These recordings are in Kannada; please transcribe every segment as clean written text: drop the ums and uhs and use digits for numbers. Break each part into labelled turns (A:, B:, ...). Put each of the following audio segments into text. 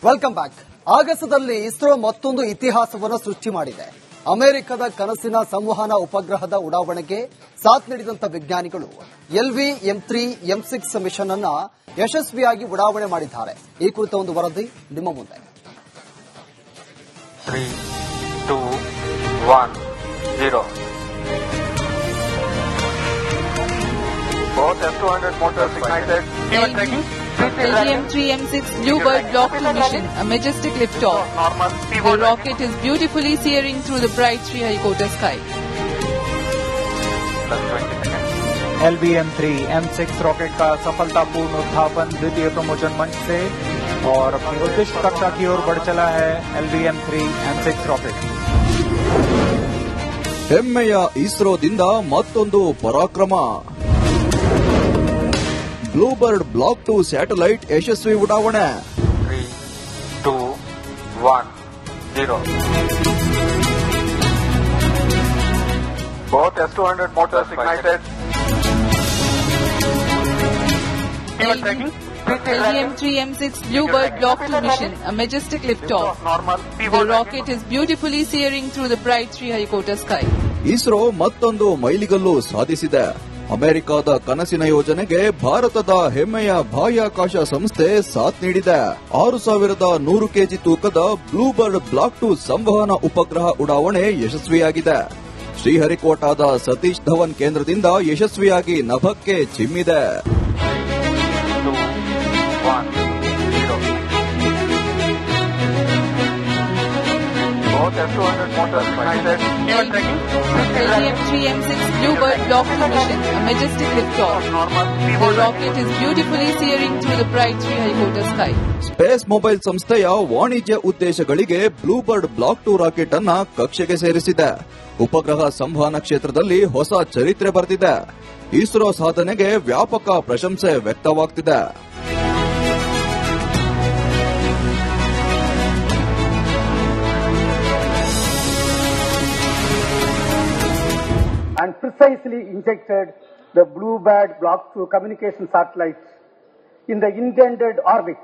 A: Welcome back. ಆಗಸದಲ್ಲಿ ಇಸ್ರೋ ಮತ್ತೊಂದು ಇತಿಹಾಸವನ್ನು ಸೃಷ್ಟಿ ಮಾಡಿದೆ. ಅಮೆರಿಕದ ಕನಸಿನ ಸಂವಹನ ಉಪಗ್ರಹದ ಉಡಾವಣೆಗೆ ಸಾಥ್ ನೀಡಿದಂತ ವಿಜ್ಞಾನಿಗಳು LV M3 M6 ಮಿಷನ್ ಅನ್ನ ಯಶಸ್ವಿಯಾಗಿ ಉಡಾವಣೆ ಮಾಡಿದ್ದಾರೆ. ಈ ಕುರಿತ ಒಂದು ವರದಿ ನಿಮ್ಮ ಮುಂದೆ.
B: 3, 2, 1, 0. Both S200 motors ignited.
C: LV-M3 M6 Bluebird Block 2 mission, a majestic liftoff. The rocket is beautifully searing through the bright Sriharikota sky.
D: LV-M3 M6 rocket का सफलतापूर्ण उत्थापन द्वितीय प्रमोचन मंच से और अपनी उद्दिष्ट कक्षा की ओर बढ़ चला है LV-M3 M6 रॉकेट.
E: ಹೆಮ್ಮೆಯ ಇಸ್ರೋದಿಂದ ಮತ್ತೊಂದು ಪರಾಕ್ರಮ. ಬ್ಲೂಬರ್ಡ್ ಬ್ಲಾಕ್ 2 ಸ್ಯಾಟಲೈಟ್ ಯಶಸ್ವಿ ಉಡಾವಣೆ.
B: 3, 2, 1, 0. Both S200 motors ignited.
C: LV-M3 M6 Bluebird Block 2 mission, a majestic liftoff. The rocket is beautifully searing through the bright Sriharikota sky.
E: ISRO ಮತ್ತೊಂದು ಮೈಲಿಗಲ್ಲು ಸಾಧಿಸಿದೆ. ಅಮೆರಿಕದ ಕನಸಿನ ಯೋಜನೆಗೆ ಭಾರತದ ಹೆಮ್ಮೆಯ ಬಾಹ್ಯಾಕಾಶ ಸಂಸ್ಥೆ ಸಾಥ್ ನೀಡಿದೆ. 6100 ಕೆಜಿ ತೂಕದ ಬ್ಲೂಬರ್ಡ್ ಬ್ಲಾಕ್ 2 ಸಂವಹನ ಉಪಗ್ರಹ ಉಡಾವಣೆ ಯಶಸ್ವಿಯಾಗಿದೆ. ಶ್ರೀಹರಿಕೋಟಾದ ಸತೀಶ್ ಧವನ್ ಕೇಂದ್ರದಿಂದ ಯಶಸ್ವಿಯಾಗಿ ನಭಕ್ಕೆ ಚಿಮ್ಮಿದೆ.
B: 2, 1, 0. Both S200 motors ignited.
C: LV-M3 M6 Bluebird Block 2 mission, a majestic liftoff. The rocket is beautifully searing through the bright Sriharikota sky.
E: Space mobile ಸಂಸ್ಥೆಯ ವಾಣಿಜ್ಯ ಉದ್ದೇಶಗಳಿಗೆ ಬ್ಲೂಬರ್ಡ್ ಬ್ಲಾಕ್ 2 ರಾಕೆಟ್ ಅನ್ನ ಕಕ್ಷೆಗೆ ಸೇರಿಸಿದೆ. ಉಪಗ್ರಹ ಸಂವಹನ ಕ್ಷೇತ್ರದಲ್ಲಿ ಹೊಸ ಚರಿತ್ರೆ ಬರೆದಿದೆ. ಇಸ್ರೋ ಸಾಧನೆಗೆ ವ್ಯಾಪಕ ಪ್ರಶಂಸೆ ವ್ಯಕ್ತವಾಗ್ತಿದೆ.
F: and precisely injected the Bluebird Block 2 communication satellite in the intended orbit.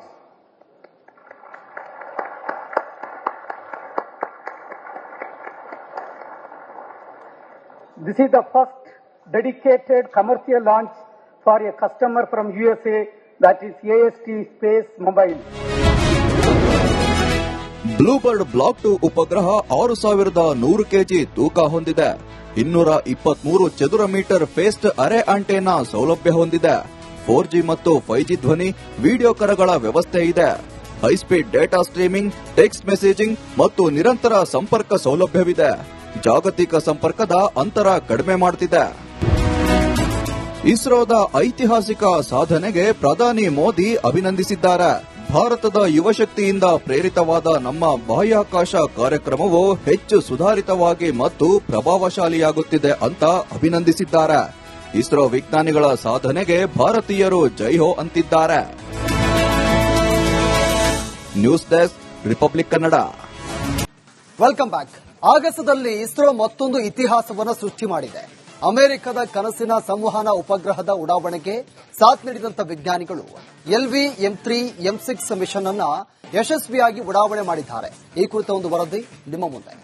F: This is the first dedicated commercial launch for a customer from USA, that is AST Space Mobile.
E: BlueBird block 2 ಉಪಗ್ರಹ 6100 ಕೆಜಿ ತೂಕ ಹೊಂದಿದೆ. 223 ಚದುರ ಮೀಟರ್ ಫೇಸ್ಡ್ ಅರೆ ಆಂಟೆನಾ ಸೌಲಭ್ಯ ಹೊಂದಿದೆ. 4G ಮತ್ತು 5G ಧ್ವನಿ ವಿಡಿಯೋ ಕರೆಗಳ ವ್ಯವಸ್ಥೆ ಇದೆ. High speed data streaming, text messaging ಮತ್ತು ನಿರಂತರ ಸಂಪರ್ಕ ಸೌಲಭ್ಯವಿದೆ. ಜಾಗತಿಕ ಸಂಪರ್ಕದ ಅಂತರ ಕಡಿಮೆ ಮಾಡುತ್ತಿದೆ. ಇಸ್ರೋದ ಐತಿಹಾಸಿಕ ಸಾಧನೆಗೆ ಪ್ರಧಾನಿ ಮೋದಿ ಅಭಿನಂದಿಸಿದ್ದಾರೆ. ಭಾರತದ ಯುವಶಕ್ತಿಯಿಂದ ಪ್ರೇರಿತವಾದ ನಮ್ಮ ಬಾಹ್ಯಾಕಾಶ ಕಾರ್ಯಕ್ರಮವು ಹೆಚ್ಚು ಸುಧಾರಿತವಾಗಿ ಮತ್ತು ಪ್ರಭಾವಶಾಲಿಯಾಗುತ್ತಿದೆ ಅಂತ ಅಭಿನಂದಿಸಿದ್ದಾರೆ. ಇಸ್ರೋ ವಿಜ್ಞಾನಿಗಳ ಸಾಧನೆಗೆ ಭಾರತೀಯರು ಜೈ ಹೋ ಅಂತಿದ್ದಾರೆ. News desk, Republic Kannada.
A: Welcome back. ಆಗಸದಲ್ಲಿ ಇಸ್ರೋ ಮತ್ತೊಂದು ಇತಿಹಾಸವನ್ನು ಸೃಷ್ಟಿ ಮಾಡಿದೆ. ಅಮೆರಿಕದ ಕನಸಿನ ಸಂವಹನ ಉಪಗ್ರಹದ ಉಡಾವಣೆಗೆ ಸಾಥ್ ನೀಡಿದಂತ ವಿಜ್ಞಾನಿಗಳು LV M3 M6 ಮಿಷನ್ ಅನ್ನ ಯಶಸ್ವಿಯಾಗಿ ಉಡಾವಣೆ ಮಾಡಿದ್ದಾರೆ. ಈ ಕುರಿತ ಒಂದು ವರದಿ ನಿಮ್ಮ ಮುಂದೆ.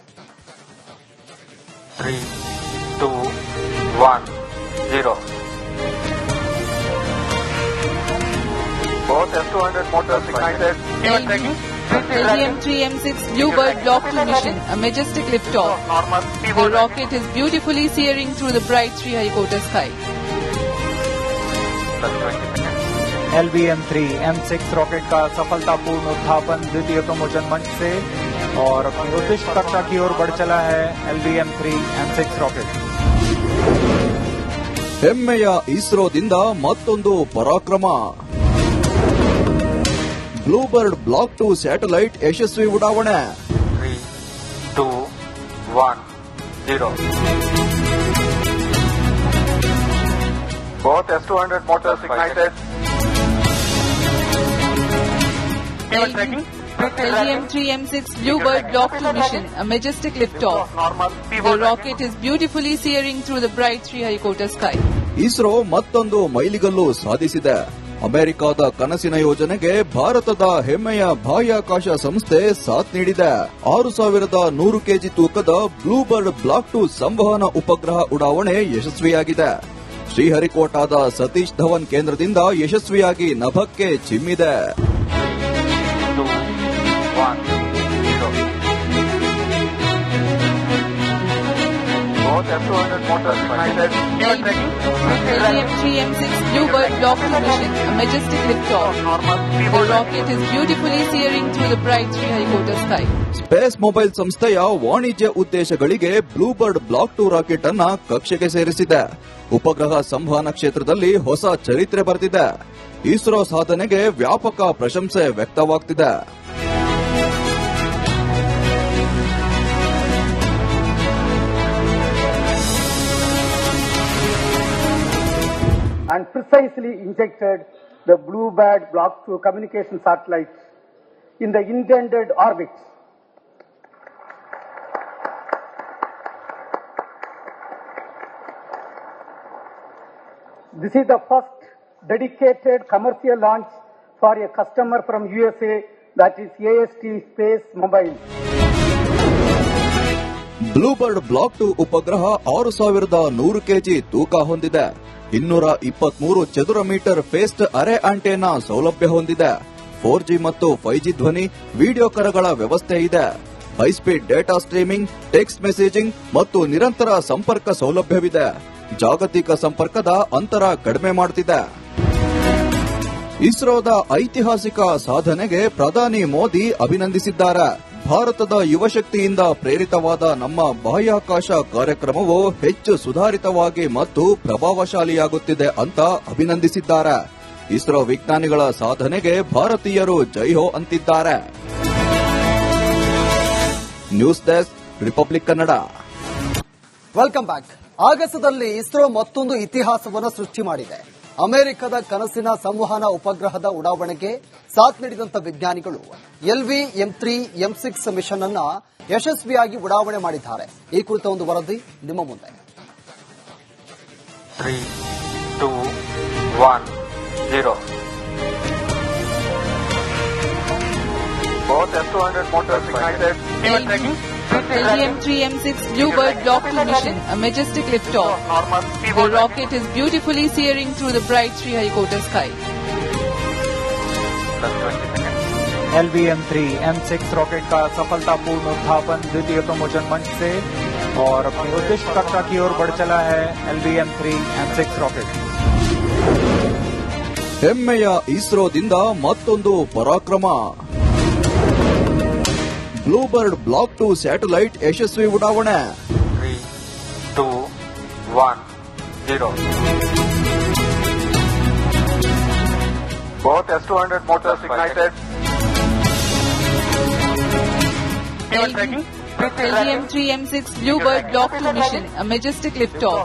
B: 3, 2, 1, 0. Both S200 motors ignited.
C: LV-M3 M6 Bluebird Block 2 mission, a majestic liftoff. The rocket is beautifully searing through the bright Sriharikota sky.
D: LV-M3 M6 rocket का सफलतापूर्ण उत्थापन द्वितीय प्रमोचन मंच से और अपनी उद्दिष्ट कक्षा की ओर बढ़ चला है LV-M3 M6 रॉकेट.
E: ಹೆಮ್ಮೆಯ ಇಸ್ರೋದಿಂದ ಮತ್ತೊಂದು ಪರಾಕ್ರಮ. ಬ್ಲೂಬರ್ಡ್ ಬ್ಲಾಕ್ 2 ಸ್ಯಾಟಲೈಟ್ ಯಶಸ್ವಿ ಉಡಾವಣೆ.
B: 3, 2, 1, 0. Both S200 motors ignited.
C: LV-M3 M6 Bluebird Block 2 mission, a majestic liftoff. The rocket is beautifully searing through the bright Sriharikota sky.
E: ISRO ಮತ್ತೊಂದು ಮೈಲಿಗಲ್ಲು ಸಾಧಿಸಿದೆ. ಅಮೆರಿಕದ ಕನಸಿನ ಯೋಜನೆಗೆ ಭಾರತದ ಹೆಮ್ಮೆಯ ಬಾಹ್ಯಾಕಾಶ ಸಂಸ್ಥೆ ಸಾಥ್ ನೀಡಿದೆ. 6100 ಕೆಜಿ ತೂಕದ ಬ್ಲೂಬರ್ಡ್ ಬ್ಲಾಕ್ 2 ಸಂವಹನ ಉಪಗ್ರಹ ಉಡಾವಣೆ ಯಶಸ್ವಿಯಾಗಿದೆ. ಶ್ರೀಹರಿಕೋಟಾದ ಸತೀಶ್ ಧವನ್ ಕೇಂದ್ರದಿಂದ ಯಶಸ್ವಿಯಾಗಿ ನಭಕ್ಕೆ ಚಿಮ್ಮಿದೆ.
B: 2, 1, 0. Both F200 motors ignited.
C: LV-3M6 Bluebird Block 2 mission, a majestic liftoff. The rocket is beautifully searing through the bright Sriharikota sky.
E: Space mobile ಸಂಸ್ಥೆಯ ವಾಣಿಜ್ಯ ಉದ್ದೇಶಗಳಿಗೆ ಬ್ಲೂಬರ್ಡ್ ಬ್ಲಾಕ್ 2 ರಾಕೆಟ್ ಅನ್ನ ಕಕ್ಷೆಗೆ ಸೇರಿಸಿದೆ. ಉಪಗ್ರಹ ಸಂವಹನ ಕ್ಷೇತ್ರದಲ್ಲಿ ಹೊಸ ಚರಿತ್ರೆ ಬರೆದಿದೆ. ಇಸ್ರೋ ಸಾಧನೆಗೆ ವ್ಯಾಪಕ ಪ್ರಶಂಸೆ ವ್ಯಕ್ತವಾಗ್ತಿದೆ.
F: and precisely injected the Bluebird Block 2 communication satellite in the intended orbit. This is the first dedicated commercial launch for a customer from USA, that is AST Space Mobile.
E: BlueBird block 2 ಉಪಗ್ರಹ 6100 ಕೆಜಿ ತೂಕ ಹೊಂದಿದೆ. 223 ಚದುರ ಮೀಟರ್ ಫೇಸ್ಡ್ ಅರೆ ಆಂಟೆನಾ ಸೌಲಭ್ಯ ಹೊಂದಿದೆ. 4G ಮತ್ತು 5G ಧ್ವನಿ ವಿಡಿಯೋ ಕರೆಗಳ ವ್ಯವಸ್ಥೆ ಇದೆ. High speed data streaming, text messaging ಮತ್ತು ನಿರಂತರ ಸಂಪರ್ಕ ಸೌಲಭ್ಯವಿದೆ. ಜಾಗತಿಕ ಸಂಪರ್ಕದ ಅಂತರ ಕಡಿಮೆ ಮಾಡುತ್ತಿದೆ. ಇಸ್ರೋದ ಐತಿಹಾಸಿಕ ಸಾಧನೆಗೆ ಪ್ರಧಾನಿ ಮೋದಿ ಅಭಿನಂದಿಸಿದ್ದಾರೆ. ಭಾರತದ ಯುವಶಕ್ತಿಯಿಂದ ಪ್ರೇರಿತವಾದ ನಮ್ಮ ಬಾಹ್ಯಾಕಾಶ ಕಾರ್ಯಕ್ರಮವು ಹೆಚ್ಚು ಸುಧಾರಿತವಾಗಿ ಮತ್ತು ಪ್ರಭಾವಶಾಲಿಯಾಗುತ್ತಿದೆ ಅಂತ ಅಭಿನಂದಿಸಿದ್ದಾರೆ. ಇಸ್ರೋ ವಿಜ್ಞಾನಿಗಳ ಸಾಧನೆಗೆ ಭಾರತೀಯರು ಜೈಹೋ ಅಂತಿದ್ದಾರೆ. News desk, Republic Kannada.
A: Welcome back. ಆಗಸದಲ್ಲಿ ಇಸ್ರೋ ಮತ್ತೊಂದು ಇತಿಹಾಸವನ್ನು ಸೃಷ್ಟಿ ಮಾಡಿದೆ. ಅಮೆರಿಕದ ಕನಸಿನ ಸಂವಹನ ಉಪಗ್ರಹದ ಉಡಾವಣೆಗೆ ಸಾಥ್ ನೀಡಿದಂತ ವಿಜ್ಞಾನಿಗಳು LV-M3 M6 ಮಿಷನ್ ಅನ್ನ ಯಶಸ್ವಿಯಾಗಿ ಉಡಾವಣೆ ಮಾಡಿದ್ದಾರೆ. ಈ ಕುರಿತ ಒಂದು ವರದಿ ನಿಮ್ಮ ಮುಂದೆ.
B: 3, 2, 1, 0. Both F200 motors ignited.
C: LV-3M6 Bluebird Block 2 mission, a majestic liftoff. The rocket is beautifully searing through the bright Sriharikota sky.
B: Plus 20 seconds.
D: LV-M3 M6 rocket का सफलतापूर्ण उत्थापन द्वितीय प्रमोचन मंच से और अपनी उद्दिष्ट कक्षा की ओर बढ़ चला है LV-M3 M6 रॉकेट.
E: ಹೆಮ್ಮೆಯ ಇಸ್ರೋದಿಂದ ಮತ್ತೊಂದು ಪರಾಕ್ರಮ. ಬ್ಲೂಬರ್ಡ್ ಬ್ಲಾಕ್ 2 ಸ್ಯಾಟಲೈಟ್ ಯಶಸ್ವಿ ಉಡಾವಣೆ.
B: 3, 2, 1, 0. Both S200 motors ignited.
C: LV-M3 M6 Bluebird Block 2 mission, a majestic liftoff.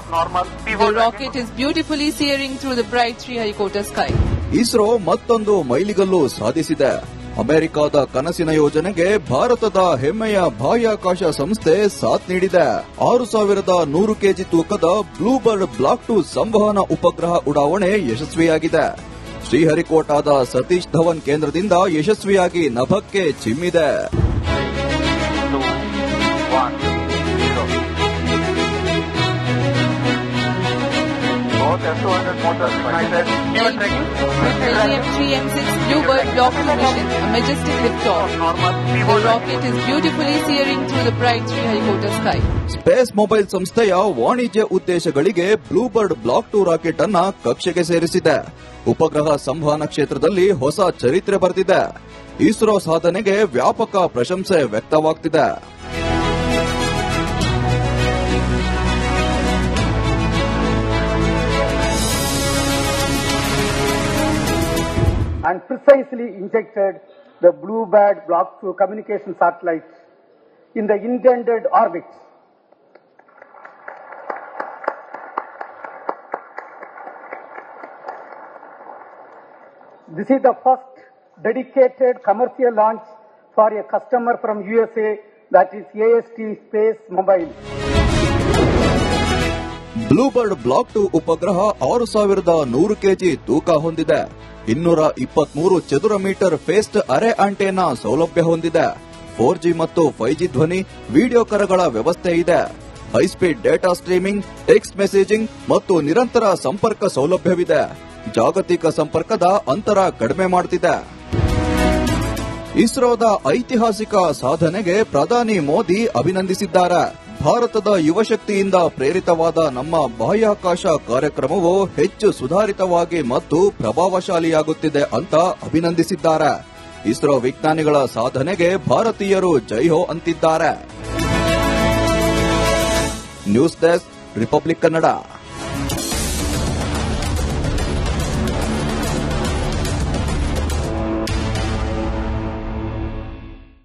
C: The rocket is beautifully searing through the bright Sriharikota sky.
E: ISRO ಮತ್ತೊಂದು ಮೈಲಿಗಲ್ಲು ಸಾಧಿಸಿದೆ. ಅಮೆರಿಕದ ಕನಸಿನ ಯೋಜನೆಗೆ ಭಾರತದ ಹೆಮ್ಮೆಯ ಬಾಹ್ಯಾಕಾಶ ಸಂಸ್ಥೆ ಸಾಥ್ ನೀಡಿದೆ. 6100 ಕೆಜಿ ತೂಕದ ಬ್ಲೂಬರ್ಡ್ ಬ್ಲಾಕ್ 2 ಸಂವಹನ ಉಪಗ್ರಹ ಉಡಾವಣೆ ಯಶಸ್ವಿಯಾಗಿದೆ. ಶ್ರೀಹರಿಕೋಟಾದ ಸತೀಶ್ ಧವನ್ ಕೇಂದ್ರದಿಂದ ಯಶಸ್ವಿಯಾಗಿ ನಭಕ್ಕೆ ಚಿಮ್ಮಿದೆ.
B: 2, 1, 0. Both F200 motors ignited.
C: LV-M3 M6 Bluebird Block 2 mission, a majestic liftoff. The rocket is beautifully searing through the bright Sriharikota sky.
E: Space mobile ಸಂಸ್ಥೆಯ ವಾಣಿಜ್ಯ ಉದ್ದೇಶಗಳಿಗೆ ಬ್ಲೂಬರ್ಡ್ ಬ್ಲಾಕ್ 2 ರಾಕೆಟ್ ಅನ್ನ ಕಕ್ಷೆಗೆ ಸೇರಿಸಿದೆ. ಉಪಗ್ರಹ ಸಂವಹನ ಕ್ಷೇತ್ರದಲ್ಲಿ ಹೊಸ ಚರಿತ್ರೆ ಬರೆದಿದೆ. ಇಸ್ರೋ ಸಾಧನೆಗೆ ವ್ಯಾಪಕ ಪ್ರಶಂಸೆ ವ್ಯಕ್ತವಾಗ್ತಿದೆ.
F: and precisely injected the Bluebird Block 2 communication satellite in the intended orbit. This is the first dedicated commercial launch for a customer from USA, that is AST Space Mobile.
E: BlueBird block 2 ಉಪಗ್ರಹ 6100 ಕೆಜಿ ತೂಕ ಹೊಂದಿದೆ. 223 ಚದುರ ಮೀಟರ್ ಫೇಸ್ಡ್ ಅರೆ ಆಂಟೆನಾ ಸೌಲಭ್ಯ ಹೊಂದಿದೆ. 4G ಮತ್ತು 5G ಧ್ವನಿ ವಿಡಿಯೋ ಕರೆಗಳ ವ್ಯವಸ್ಥೆ ಇದೆ. High speed data streaming, text messaging ಮತ್ತು ನಿರಂತರ ಸಂಪರ್ಕ ಸೌಲಭ್ಯವಿದೆ. ಜಾಗತಿಕ ಸಂಪರ್ಕದ ಅಂತರ ಕಡಿಮೆ ಮಾಡುತ್ತಿದೆ. ಇಸ್ರೋದ ಐತಿಹಾಸಿಕ ಸಾಧನೆಗೆ ಪ್ರಧಾನಿ ಮೋದಿ ಅಭಿನಂದಿಸಿದ್ದಾರೆ. ಭಾರತದ ಯುವಶಕ್ತಿಯಿಂದ ಪ್ರೇರಿತವಾದ ನಮ್ಮ ಬಾಹ್ಯಾಕಾಶ ಕಾರ್ಯಕ್ರಮವು ಹೆಚ್ಚು ಸುಧಾರಿತವಾಗಿ ಮತ್ತು ಪ್ರಭಾವಶಾಲಿಯಾಗುತ್ತಿದೆ ಅಂತ ಅಭಿನಂದಿಸಿದ್ದಾರೆ. ಇಸ್ರೋ ವಿಜ್ಞಾನಿಗಳ ಸಾಧನೆಗೆ ಭಾರತೀಯರು ಜೈ ಹೋ ಅಂತಿದ್ದಾರೆ. News desk, Republic Kannada.